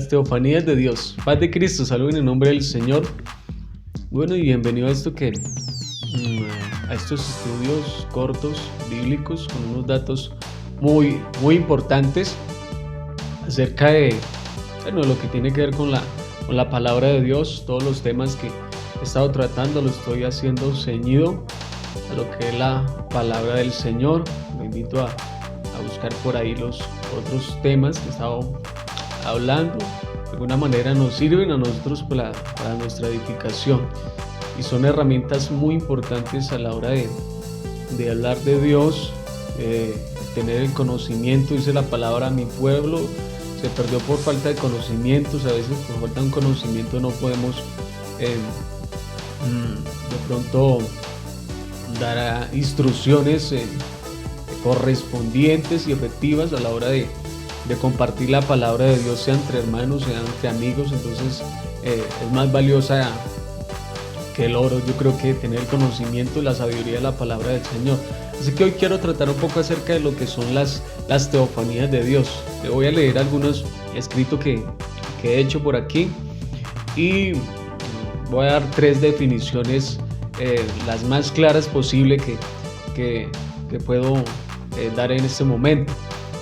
Las teofanías de Dios. Paz de Cristo, salud en el nombre del Señor. Bueno, y bienvenido a estos estudios cortos, bíblicos, con unos datos muy importantes acerca de lo que tiene que ver con la palabra de Dios. Todos los temas que he estado tratando los estoy haciendo ceñido a lo que es la palabra del Señor. Me invito a buscar por ahí los otros temas que he estado hablando. De alguna manera nos sirven a nosotros para nuestra edificación y son herramientas muy importantes a la hora de hablar de Dios, tener el conocimiento. Dice la palabra: mi pueblo se perdió por falta de conocimientos. A veces por falta de un conocimiento no podemos de pronto dar instrucciones correspondientes y efectivas a la hora de compartir la palabra de Dios, sea entre hermanos, sea entre amigos. Entonces es más valiosa que el oro, yo creo, que tener el conocimiento y la sabiduría de la palabra del Señor. Así que hoy quiero tratar un poco acerca de lo que son las teofanías de Dios. Le voy a leer algunos escritos que he hecho por aquí y voy a dar 3 definiciones, las más claras posible que puedo dar en este momento.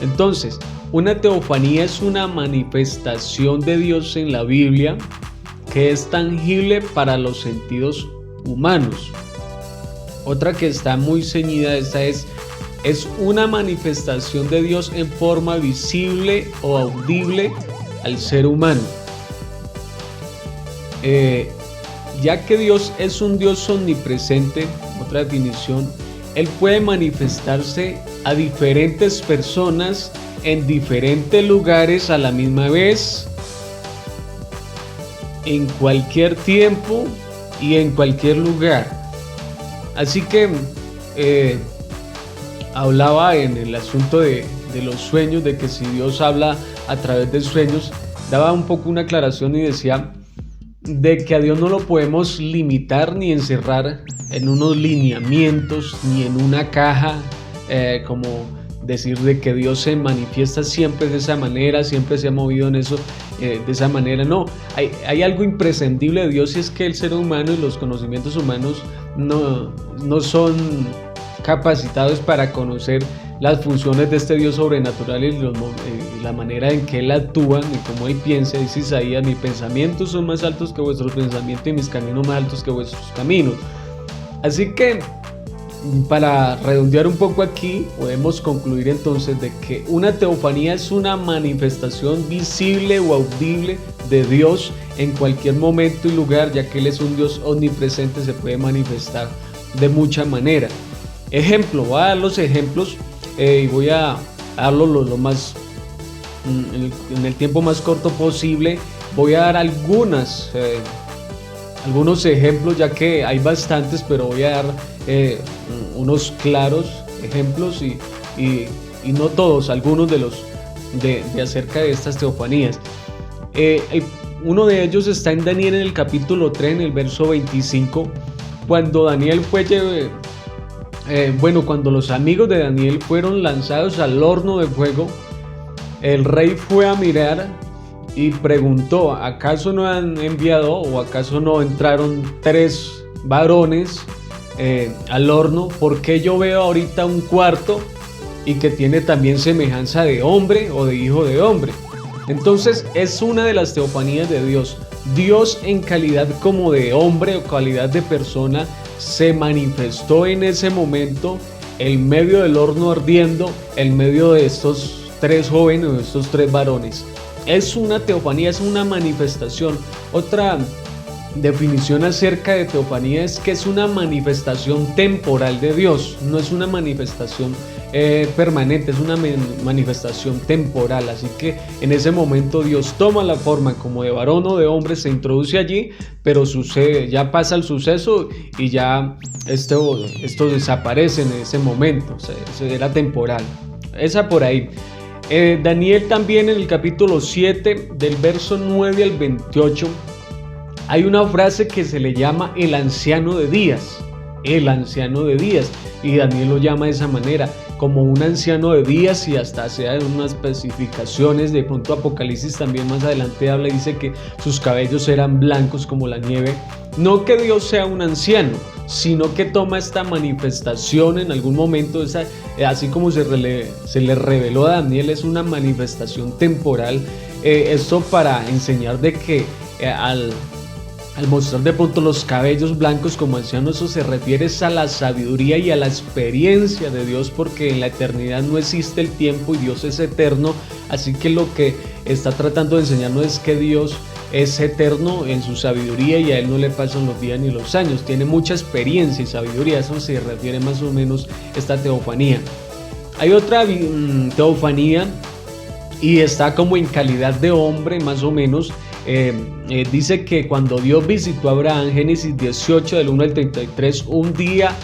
Entonces, una teofanía es una manifestación de Dios en la Biblia que es tangible para los sentidos humanos. Otra que está muy ceñida, esta es una manifestación de Dios en forma visible o audible al ser humano. Ya que Dios es un Dios omnipresente, otra definición, Él puede manifestarse a diferentes personas en diferentes lugares a la misma vez, en cualquier tiempo y en cualquier lugar. Así que hablaba en el asunto de los sueños, de que si Dios habla a través de sueños, daba un poco una aclaración y decía de que a Dios no lo podemos limitar ni encerrar en unos lineamientos ni en una caja, como decir de que Dios se manifiesta siempre de esa manera, siempre se ha movido en eso, de esa manera. No, hay algo imprescindible de Dios, y es que el ser humano y los conocimientos humanos no son capacitados para conocer las funciones de este Dios sobrenatural y la manera en que Él actúa y cómo Él piensa. Dice Isaías: mis pensamientos son más altos que vuestros pensamientos y mis caminos más altos que vuestros caminos. Así que, para redondear un poco aquí, podemos concluir entonces de que una teofanía es una manifestación visible o audible de Dios en cualquier momento y lugar, ya que Él es un Dios omnipresente, se puede manifestar de mucha manera. Ejemplo, voy a dar los ejemplos y voy a darlo lo más en el tiempo más corto posible. Voy a dar algunos ejemplos, ya que hay bastantes, pero voy a dar unos claros ejemplos y no todos, algunos de acerca de estas teofanías. Uno de ellos está en Daniel, en el capítulo 3, en el verso 25, cuando Daniel cuando los amigos de Daniel fueron lanzados al horno de fuego, el rey fue a mirar y preguntó: ¿acaso no han enviado o acaso no entraron 3 varones al horno? ¿Por qué yo veo ahorita un cuarto y que tiene también semejanza de hombre o de hijo de hombre? Entonces es una de las teofanías de Dios. Dios, en calidad como de hombre o calidad de persona, se manifestó en ese momento en medio del horno ardiendo, en medio de estos 3 jóvenes, de estos 3 varones. Es una teofanía, es una manifestación. Otra definición acerca de teofanía es que es una manifestación temporal de Dios, no es una manifestación permanente, es una manifestación temporal. Así que en ese momento Dios toma la forma como de varón o de hombre, se introduce allí, pero sucede, ya pasa el suceso y ya esto desaparece en ese momento. O sea, era temporal. Esa por ahí. Daniel también, en el capítulo 7, del verso 9 al 28, hay una frase que se le llama el anciano de días. El anciano de días, y Daniel lo llama de esa manera. como un anciano de días, y hasta hace unas especificaciones. De pronto Apocalipsis también más adelante habla y dice que sus cabellos eran blancos como la nieve. No que Dios sea un anciano, sino que toma esta manifestación en algún momento, así como se le reveló a Daniel, es una manifestación temporal. Esto para enseñar de que al mostrar de pronto los cabellos blancos como anciano, eso se refiere a la sabiduría y a la experiencia de Dios, porque en la eternidad no existe el tiempo y Dios es eterno. Así que lo que está tratando de enseñarnos es que Dios es eterno en su sabiduría y a Él no le pasan los días ni los años. Tiene mucha experiencia y sabiduría, a eso se refiere más o menos esta teofanía. Hay otra teofanía y está como en calidad de hombre más o menos. Dice que cuando Dios visitó a Abraham, Génesis 18 del 1 al 33, un día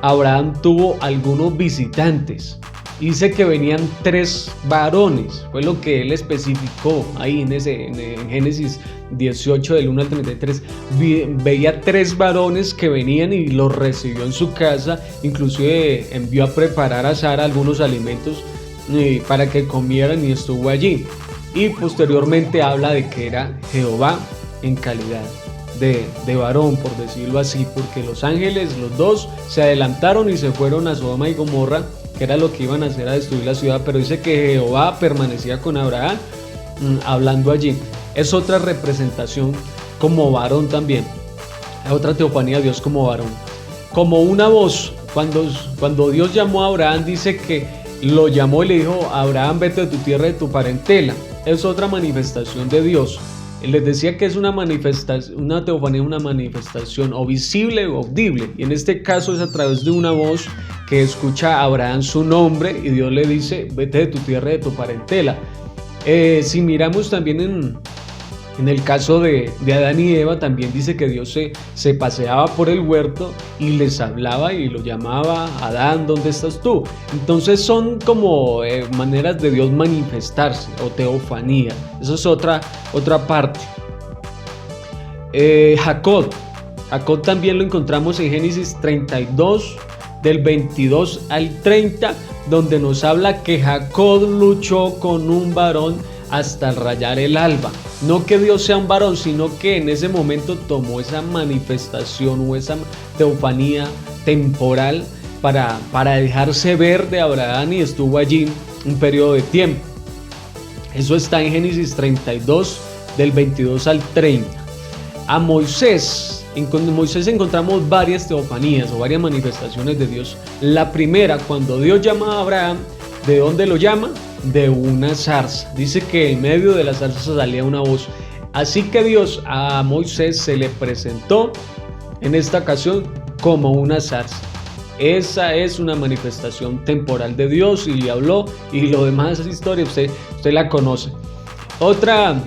Abraham tuvo algunos visitantes. Dice que venían 3 varones, fue lo que él especificó ahí en Génesis 18 del 1 al 33. Veía 3 varones que venían y los recibió en su casa, inclusive envió a preparar a Sara algunos alimentos para que comieran, y estuvo allí. Y posteriormente habla de que era Jehová en calidad de varón, por decirlo así, porque los ángeles, los 2, se adelantaron y se fueron a Sodoma y Gomorra, que era lo que iban a hacer, a destruir la ciudad. Pero dice que Jehová permanecía con Abraham hablando allí. Es otra representación como varón también, otra teofanía de Dios como varón, como una voz. Cuando Dios llamó a Abraham, dice que lo llamó y le dijo: Abraham, vete de tu tierra y de tu parentela. Es otra manifestación de Dios. Les decía que es una manifestación, una teofanía, una manifestación o visible o audible, y en este caso es a través de una voz que escucha a Abraham su nombre y Dios le dice: vete de tu tierra y de tu parentela. Si miramos también en el caso de Adán y Eva, también dice que Dios se paseaba por el huerto y les hablaba y lo llamaba: Adán, ¿dónde estás tú? Entonces son como maneras de Dios manifestarse, o teofanía. Eso es otra parte. Jacob también lo encontramos en Génesis 32 del 22 al 30, donde nos habla que Jacob luchó con un varón hasta rayar el alba. No que Dios sea un varón, sino que en ese momento tomó esa manifestación o esa teofanía temporal para dejarse ver de Abraham, y estuvo allí un periodo de tiempo. Eso está en Génesis 32 del 22 al 30. A Moisés, en Moisés encontramos varias teofanías o varias manifestaciones de Dios. La primera, cuando Dios llama a Abraham, ¿de dónde lo llama? De una zarza. Dice que en medio de la zarza salía una voz. Así que Dios a Moisés se le presentó en esta ocasión como una zarza. Esa es una manifestación temporal de Dios, y le habló, y lo demás es historia, usted la conoce. Otra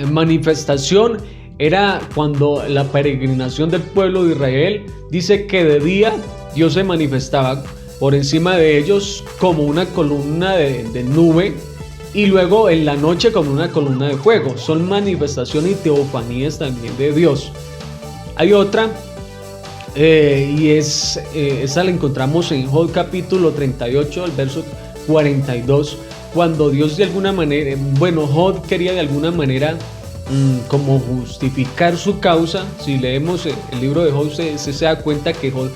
manifestación era cuando la peregrinación del pueblo de Israel. Dice que de día Dios se manifestaba por encima de ellos como una columna de nube, y luego en la noche como una columna de fuego. Son manifestaciones y teofanías también de Dios. Hay otra, y esa la encontramos en Job capítulo 38, el verso 42, cuando Dios de alguna manera, Job quería de alguna manera como justificar su causa. Si leemos el libro de Job, se da cuenta que Job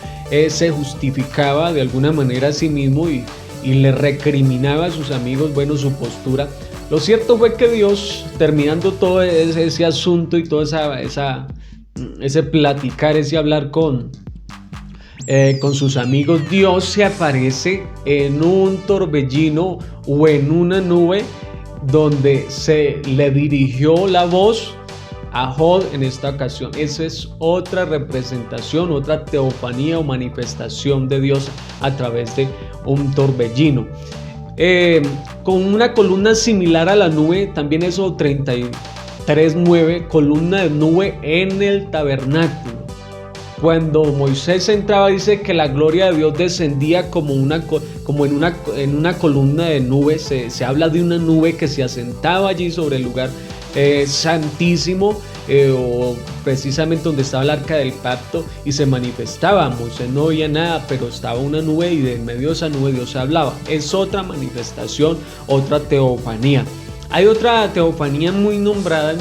se justificaba de alguna manera a sí mismo y le recriminaba a sus amigos, su postura. Lo cierto fue que Dios, terminando todo ese asunto y todo ese platicar, ese hablar con sus amigos, Dios se aparece en un torbellino o en una nube, donde se le dirigió la voz a Job en esta ocasión. Esa es otra representación, otra teofanía o manifestación de Dios a través de un torbellino. Con una columna similar a la nube, también eso 33:9, columna de nube en el tabernáculo. Cuando Moisés entraba, dice que la gloria de Dios descendía como en una columna de nube. Se habla de una nube que se asentaba allí sobre el lugar santísimo, o precisamente donde estaba el arca del pacto y se manifestaba. Moisés no veía nada, pero estaba una nube y de en medio de esa nube Dios hablaba. Es otra manifestación, otra teofanía. Hay otra teofanía muy nombrada,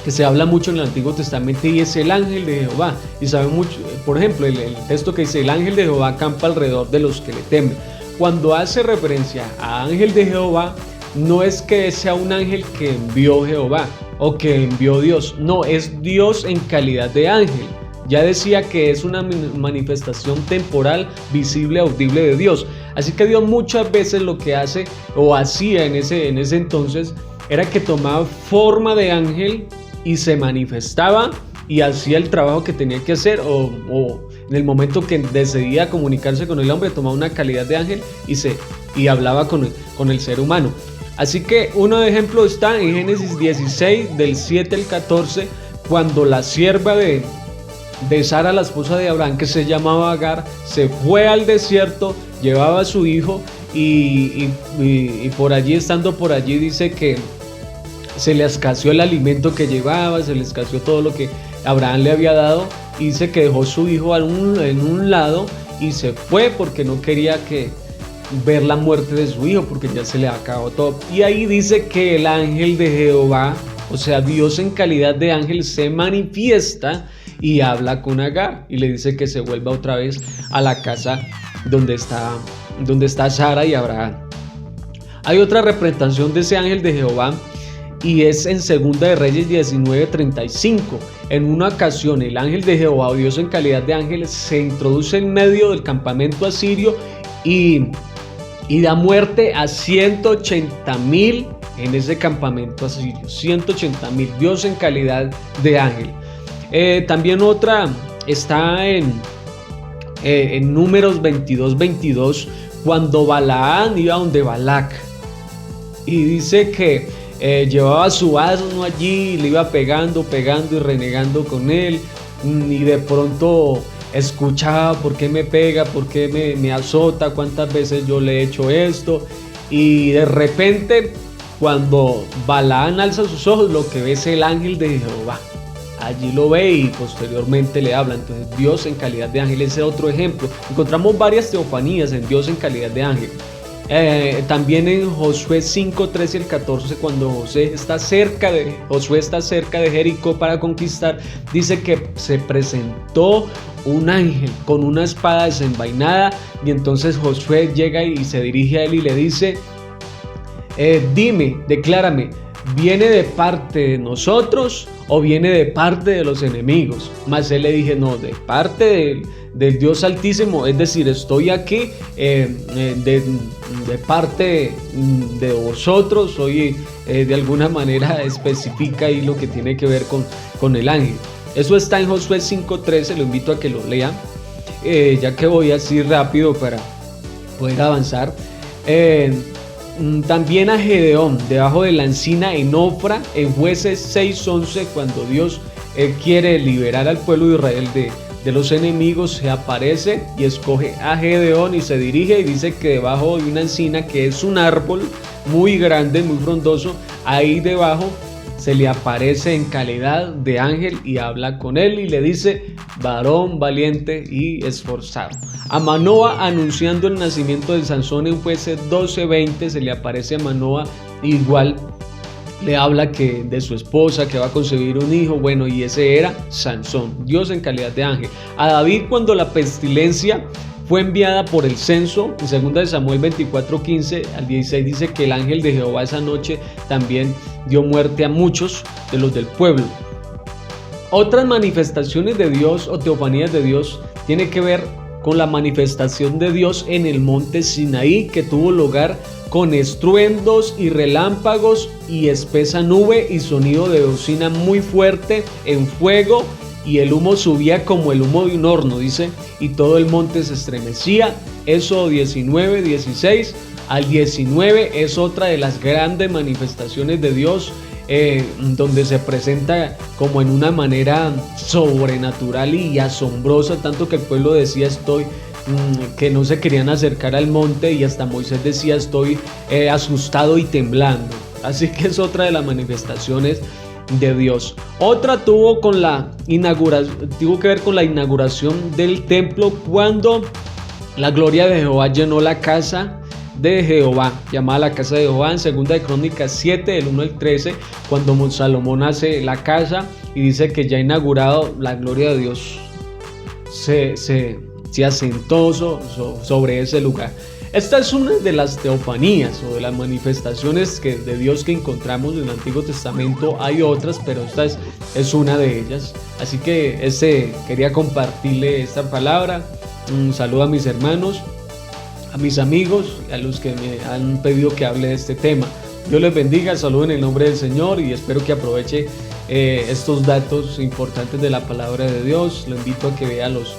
que se habla mucho en el Antiguo Testamento, y es el ángel de Jehová. Y sabe mucho, por ejemplo, el texto que dice: el ángel de Jehová acampa alrededor de los que le temen. Cuando hace referencia a ángel de Jehová, no es que sea un ángel que envió Jehová o que envió Dios, no, es Dios en calidad de ángel. Ya decía que es una manifestación temporal, visible, audible de Dios. Así que Dios muchas veces lo que hace o hacía en ese entonces era que tomaba forma de ángel y se manifestaba y hacía el trabajo que tenía que hacer, o en el momento que decidía comunicarse con el hombre, tomaba una calidad de ángel y hablaba con el ser humano. Así que un ejemplo está en Génesis 16, del 7 al 14, cuando la sierva de Sara, la esposa de Abraham, que se llamaba Agar, se fue al desierto, llevaba a su hijo y por allí, estando por allí, dice que se le escaseó el alimento que llevaba, se le escaseó todo lo que Abraham le había dado, y dice que dejó su hijo en un lado y se fue porque no quería ver la muerte de su hijo, porque ya se le acabó todo. Y ahí dice que el ángel de Jehová, o sea, Dios en calidad de ángel, se manifiesta y habla con Agar y le dice que se vuelva otra vez a la casa donde está Sara y Abraham. Hay otra representación de ese ángel de Jehová, y es en Segunda de Reyes 19:35. En una ocasión el ángel de Jehová, o Dios en calidad de ángel, se introduce en medio del campamento asirio y da muerte a 180,000 en ese campamento asirio. 180,000, Dios en calidad de ángel. También otra está en Números 22:22, cuando Balaán iba donde Balac, y dice que llevaba su asno allí y le iba pegando y renegando con él, y de pronto escuchaba: ¿por qué me pega? ¿Por qué me azota? ¿Cuántas veces yo le he hecho esto? Y de repente, cuando Balaán alza sus ojos, lo que ve es el ángel de Jehová. Allí lo ve y posteriormente le habla. Entonces, Dios en calidad de ángel es otro ejemplo. Encontramos varias teofanías en Dios en calidad de ángel. También en Josué 5:13 al 14, cuando Josué está cerca de Jericó para conquistar, dice que se presentó un ángel con una espada desenvainada, y entonces Josué llega y se dirige a él y le dice: dime, declárame, ¿viene de parte de nosotros o viene de parte de los enemigos? Mas él le dije: no, de parte del Dios Altísimo, es decir, estoy aquí de parte de vosotros. Soy de alguna manera especifica ahí lo que tiene que ver con el ángel. Eso está en Josué 5:13, lo invito a que lo lean, ya que voy así rápido para poder avanzar. También a Gedeón debajo de la encina en Ofra, en Jueces 6:11, cuando Dios quiere liberar al pueblo de Israel de los enemigos, se aparece y escoge a Gedeón y se dirige y dice que debajo de una encina, que es un árbol muy grande, muy frondoso, ahí debajo se le aparece en calidad de ángel y habla con él y le dice: varón valiente y esforzado. A Manoa, anunciando el nacimiento de Sansón en Jueces 12:20, se le aparece a Manoa, igual le habla que de su esposa, que va a concebir un hijo. Bueno, y ese era Sansón, Dios en calidad de ángel. A David, cuando la pestilencia fue enviada por el censo, en 2 Samuel 24:15 al 16, dice que el ángel de Jehová esa noche también dio muerte a muchos de los del pueblo. Otras manifestaciones de Dios o teofanías de Dios tiene que ver con la manifestación de Dios en el monte Sinaí, que tuvo lugar con estruendos y relámpagos y espesa nube y sonido de bocina muy fuerte en fuego, y el humo subía como el humo de un horno, dice, y todo el monte se estremecía. Eso 19:16 al 19 es otra de las grandes manifestaciones de Dios, donde se presenta como en una manera sobrenatural y asombrosa, tanto que el pueblo decía que no se querían acercar al monte, y hasta Moisés decía: estoy asustado y temblando. Así que es otra de las manifestaciones de Dios. Otra tuvo que ver con la inauguración del templo, cuando la gloria de Jehová llenó la casa de Jehová, llamada la casa de Jehová, en 2 de Crónicas 7, del 1 al 13, cuando Salomón hace la casa y dice que ya inaugurado, la gloria de Dios se asentó sobre ese lugar. Esta es una de las teofanías o de las manifestaciones de Dios que encontramos en el Antiguo Testamento. Hay otras, pero esta es una de ellas. Así que quería compartirle esta palabra. Un saludo a mis hermanos, a mis amigos, a los que me han pedido que hable de este tema. Dios les bendiga, saludo en el nombre del Señor y espero que aproveche estos datos importantes de la palabra de Dios. Lo invito a que vea los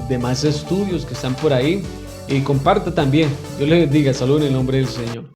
demás estudios que están por ahí y comparta también. Dios les bendiga, saludo en el nombre del Señor.